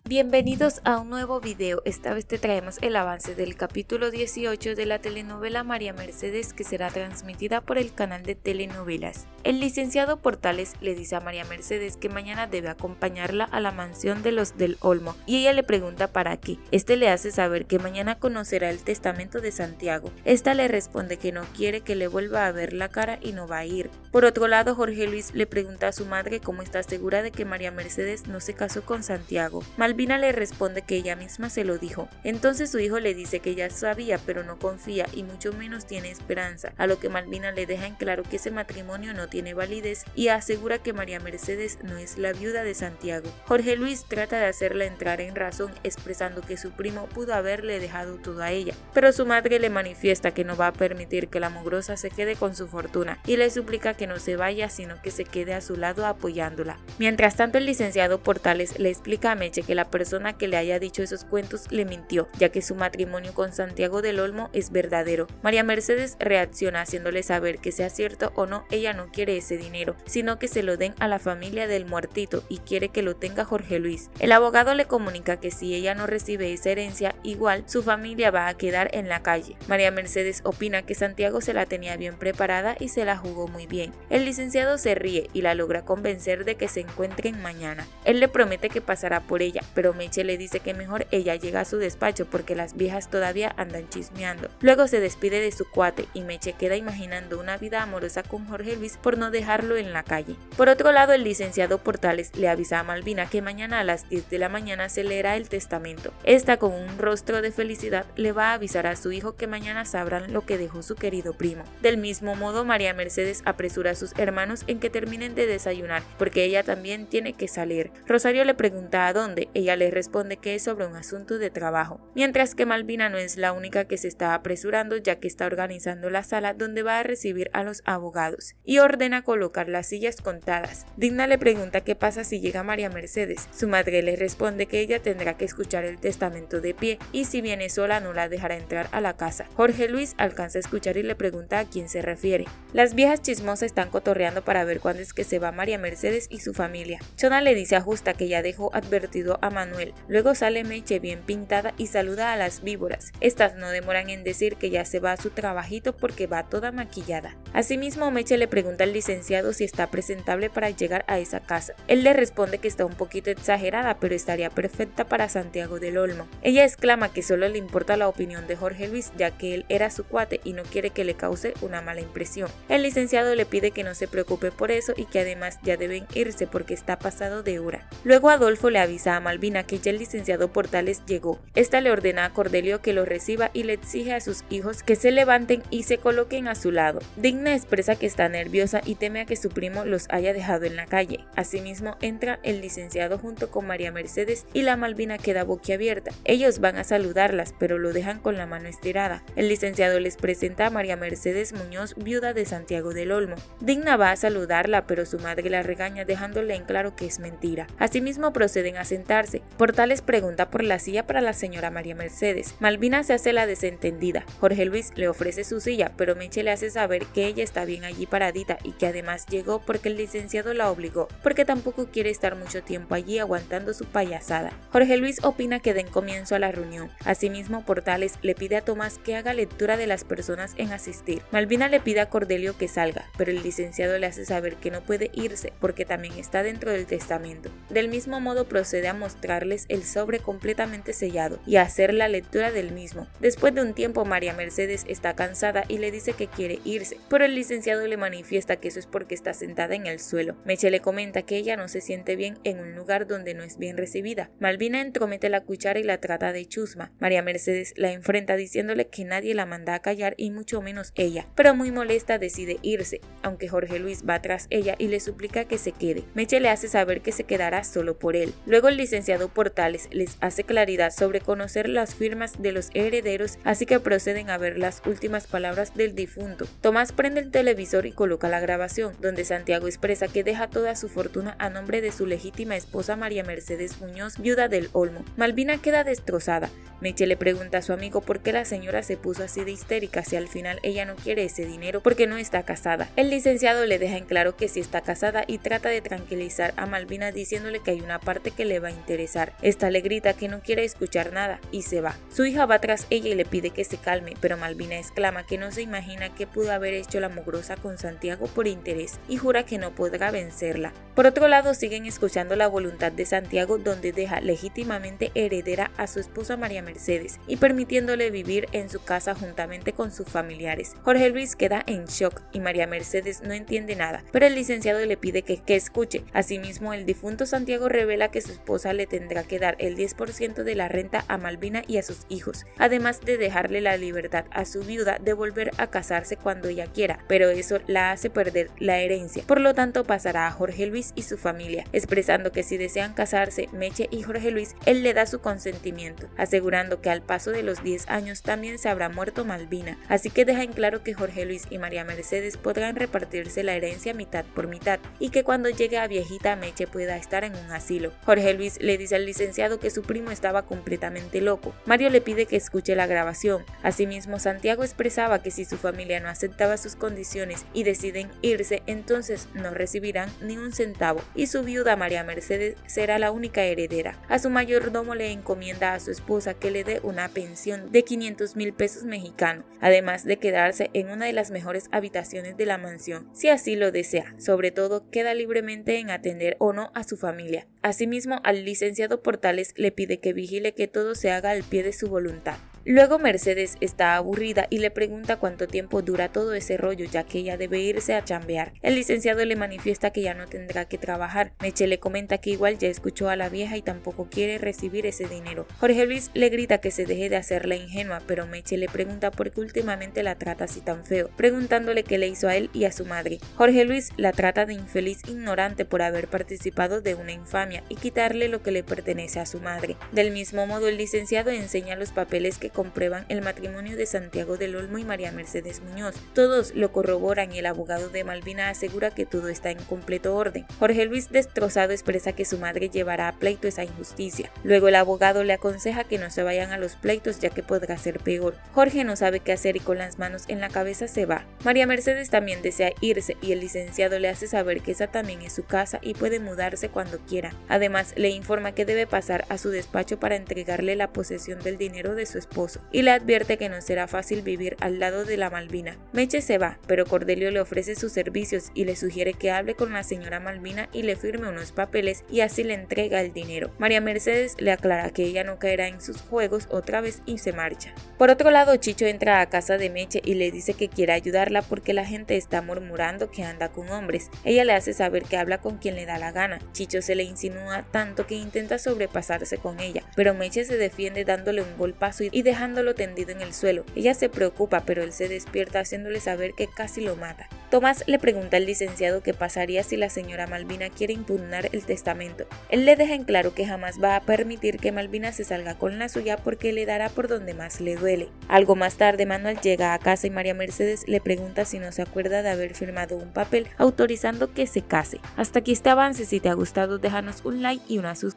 Bienvenidos a un nuevo video. Esta vez te traemos el avance del capítulo 18 de la telenovela María Mercedes, que será transmitida por el canal de telenovelas. El licenciado Portales le dice a María Mercedes que mañana debe acompañarla a la mansión de los del Olmo y ella le pregunta para qué. Este le hace saber que mañana conocerá el testamento de Santiago. Esta le responde que no quiere que le vuelva a ver la cara y no va a ir. Por otro lado, Jorge Luis le pregunta a su madre cómo está segura de que María Mercedes no se casó con Santiago. Malvina le responde que ella misma se lo dijo. Entonces su hijo le dice que ya sabía, pero no confía y mucho menos tiene esperanza, a lo que Malvina le deja en claro que ese matrimonio no tiene validez y asegura que María Mercedes no es la viuda de Santiago. Jorge Luis trata de hacerla entrar en razón, expresando que su primo pudo haberle dejado todo a ella, pero su madre le manifiesta que no va a permitir que la mugrosa se quede con su fortuna y le suplica que no se vaya, sino que se quede a su lado apoyándola. Mientras tanto, el licenciado Portales le explica a Meche que la persona que le haya dicho esos cuentos le mintió, ya que su matrimonio con Santiago del Olmo es verdadero. María Mercedes reacciona haciéndole saber que sea cierto o no, ella no quiere ese dinero, sino que se lo den a la familia del muertito y quiere que lo tenga Jorge Luis. El abogado le comunica que si ella no recibe esa herencia, igual su familia va a quedar en la calle. María Mercedes opina que Santiago se la tenía bien preparada y se la jugó muy bien. El licenciado se ríe y la logra convencer de que se encuentren mañana. Él le promete que pasará por ella, pero Meche le dice que mejor ella llega a su despacho porque las viejas todavía andan chismeando. Luego se despide de su cuate y Meche queda imaginando una vida amorosa con Jorge Luis por no dejarlo en la calle. Por otro lado, el licenciado Portales le avisa a Malvina que mañana a las 10 de la mañana se leerá el testamento. Esta, con un rostro de felicidad, le va a avisar a su hijo que mañana sabrán lo que dejó su querido primo. Del mismo modo, María Mercedes apresura a sus hermanos en que terminen de desayunar porque ella también tiene que salir. Rosario le pregunta a dónde, ella le responde que es sobre un asunto de trabajo, mientras que Malvina no es la única que se está apresurando, ya que está organizando la sala donde va a recibir a los abogados y ordena colocar las sillas contadas. Digna le pregunta qué pasa si llega María Mercedes. Su madre le responde que ella tendrá que escuchar el testamento de pie y si viene sola no la dejará entrar a la casa. Jorge Luis alcanza a escuchar y le pregunta a quién se refiere. Las viejas chismosas están cotorreando para ver cuándo es que se va María Mercedes y su familia. Chona le dice a Justa que ya dejó advertido a Manuel. Luego sale Meche bien pintada y saluda a las víboras. Estas no demoran en decir que ya se va a su trabajito porque va toda maquillada. Asimismo, Meche le pregunta al licenciado si está presentable para llegar a esa casa. Él le responde que está un poquito exagerada, pero estaría perfecta para Santiago del Olmo. Ella exclama que solo le importa la opinión de Jorge Luis, ya que él era su cuate y no quiere que le cause una mala impresión. El licenciado le pide que no se preocupe por eso y que además ya deben irse porque está pasado de hora. Luego Adolfo le avisa a Malvina que ya el licenciado Portales llegó. Esta le ordena a Cordelio que lo reciba y le exige a sus hijos que se levanten y se coloquen a su lado. Digna expresa que está nerviosa y teme a que su primo los haya dejado en la calle. Asimismo, entra el licenciado junto con María Mercedes y la Malvina queda boquiabierta. Ellos van a saludarlas, pero lo dejan con la mano estirada. El licenciado les presenta a María Mercedes Muñoz, viuda de Santiago del Olmo. Digna va a saludarla, pero su madre la regaña dejándole en claro que es mentira. Asimismo, proceden a sentarse. Portales pregunta por la silla para la señora María Mercedes. Malvina se hace la desentendida. Jorge Luis le ofrece su silla, pero Meche le hace saber que ella está bien allí paradita y que además llegó porque el licenciado la obligó, porque tampoco quiere estar mucho tiempo allí aguantando su payasada. Jorge Luis opina que den comienzo a la reunión. Asimismo, Portales le pide a Tomás que haga lectura de las personas en asistir. Malvina le pide a Cordelio que salga, pero el licenciado le hace saber que no puede irse porque también está dentro del testamento. Del mismo modo, procede a mostrarles el sobre completamente sellado y a hacer la lectura del mismo. Después de un tiempo, María Mercedes está cansada y le dice que quiere irse, pero el licenciado le manifiesta que eso es porque está sentada en el suelo. Meche le comenta que ella no se siente bien en un lugar donde no es bien recibida. Malvina entromete la cuchara y la trata de chusma. María Mercedes la enfrenta diciéndole que nadie la manda a callar y mucho menos ella, pero muy molesta decide irse, aunque Jorge Luis va tras ella y le suplica que se quede. Meche le hace saber que se quedará solo por él. Luego el licenciado Portales les hace claridad sobre conocer las firmas de los herederos, así que proceden a ver las últimas palabras del difunto. Tomás prende el televisor y coloca la grabación, donde Santiago expresa que deja toda su fortuna a nombre de su legítima esposa María Mercedes Muñoz, viuda del Olmo. Malvina queda destrozada. Meche le pregunta a su amigo por qué la señora se puso así de histérica si al final ella no quiere ese dinero porque no está casada. El licenciado le deja en claro que sí está casada y trata de tranquilizar a Malvina diciéndole que hay una parte que le va a interesar interesar. Esta le grita que no quiere escuchar nada y se va. Su hija va tras ella y le pide que se calme, pero Malvina exclama que no se imagina qué pudo haber hecho la mugrosa con Santiago por interés y jura que no podrá vencerla. Por otro lado, siguen escuchando la voluntad de Santiago, donde deja legítimamente heredera a su esposa María Mercedes y permitiéndole vivir en su casa juntamente con sus familiares. Jorge Luis queda en shock y María Mercedes no entiende nada, pero el licenciado le pide que escuche. Asimismo, el difunto Santiago revela que su esposa le tendrá que dar el 10% de la renta a Malvina y a sus hijos, además de dejarle la libertad a su viuda de volver a casarse cuando ella quiera, pero eso la hace perder la herencia. Por lo tanto, pasará a Jorge Luis y su familia, expresando que si desean casarse Meche y Jorge Luis, él le da su consentimiento, asegurando que al paso de los 10 años también se habrá muerto Malvina, así que deja en claro que Jorge Luis y María Mercedes podrán repartirse la herencia mitad por mitad y que cuando llegue a viejita Meche pueda estar en un asilo. Jorge Luis le dice al licenciado que su primo estaba completamente loco. Mario le pide que escuche la grabación. Asimismo, Santiago expresaba que si su familia no aceptaba sus condiciones y deciden irse, entonces no recibirán ni un centavo y su viuda María Mercedes será la única heredera. A su mayordomo le encomienda a su esposa que le dé una pensión de 500,000 pesos mexicanos, además de quedarse en una de las mejores habitaciones de la mansión, si así lo desea. Sobre todo, queda libremente en atender o no a su familia. Asimismo, al licenciado Portales le pide que vigile que todo se haga al pie de su voluntad. Luego Mercedes está aburrida y le pregunta cuánto tiempo dura todo ese rollo, ya que ella debe irse a chambear. El licenciado le manifiesta que ya no tendrá que trabajar. Meche le comenta que igual ya escuchó a la vieja y tampoco quiere recibir ese dinero. Jorge Luis le grita que se deje de hacer la ingenua, pero Meche le pregunta por qué últimamente la trata así tan feo, preguntándole qué le hizo a él y a su madre. Jorge Luis la trata de infeliz ignorante por haber participado de una infamia y quitarle lo que le pertenece a su madre. Del mismo modo, el licenciado enseña los papeles que comprueban el matrimonio de Santiago del Olmo y María Mercedes Muñoz. Todos lo corroboran y el abogado de Malvina asegura que todo está en completo orden. Jorge Luis, destrozado, expresa que su madre llevará a pleito esa injusticia. Luego el abogado le aconseja que no se vayan a los pleitos, ya que podrá ser peor. Jorge no sabe qué hacer y con las manos en la cabeza se va. María Mercedes también desea irse y el licenciado le hace saber que esa también es su casa y puede mudarse cuando quiera. Además, le informa que debe pasar a su despacho para entregarle la posesión del dinero de su esposo y le advierte que no será fácil vivir al lado de la Malvina. Meche se va, pero Cordelio le ofrece sus servicios y le sugiere que hable con la señora Malvina y le firme unos papeles y así le entrega el dinero. María Mercedes le aclara que ella no caerá en sus juegos otra vez y se marcha. Por otro lado, Chicho entra a casa de Meche y le dice que quiere ayudarla porque la gente está murmurando que anda con hombres. Ella le hace saber que habla con quien le da la gana. Chicho se le insinúa tanto que intenta sobrepasarse con ella, pero Meche se defiende dándole un golpazo y dejándolo tendido en el suelo. Ella se preocupa, pero él se despierta haciéndole saber que casi lo mata. Tomás le pregunta al licenciado qué pasaría si la señora Malvina quiere impugnar el testamento. Él le deja en claro que jamás va a permitir que Malvina se salga con la suya porque le dará por donde más le duele. Algo más tarde, Manuel llega a casa y María Mercedes le pregunta si no se acuerda de haber firmado un papel autorizando que se case. Hasta aquí este avance. Si te ha gustado, déjanos un like y una suscripción.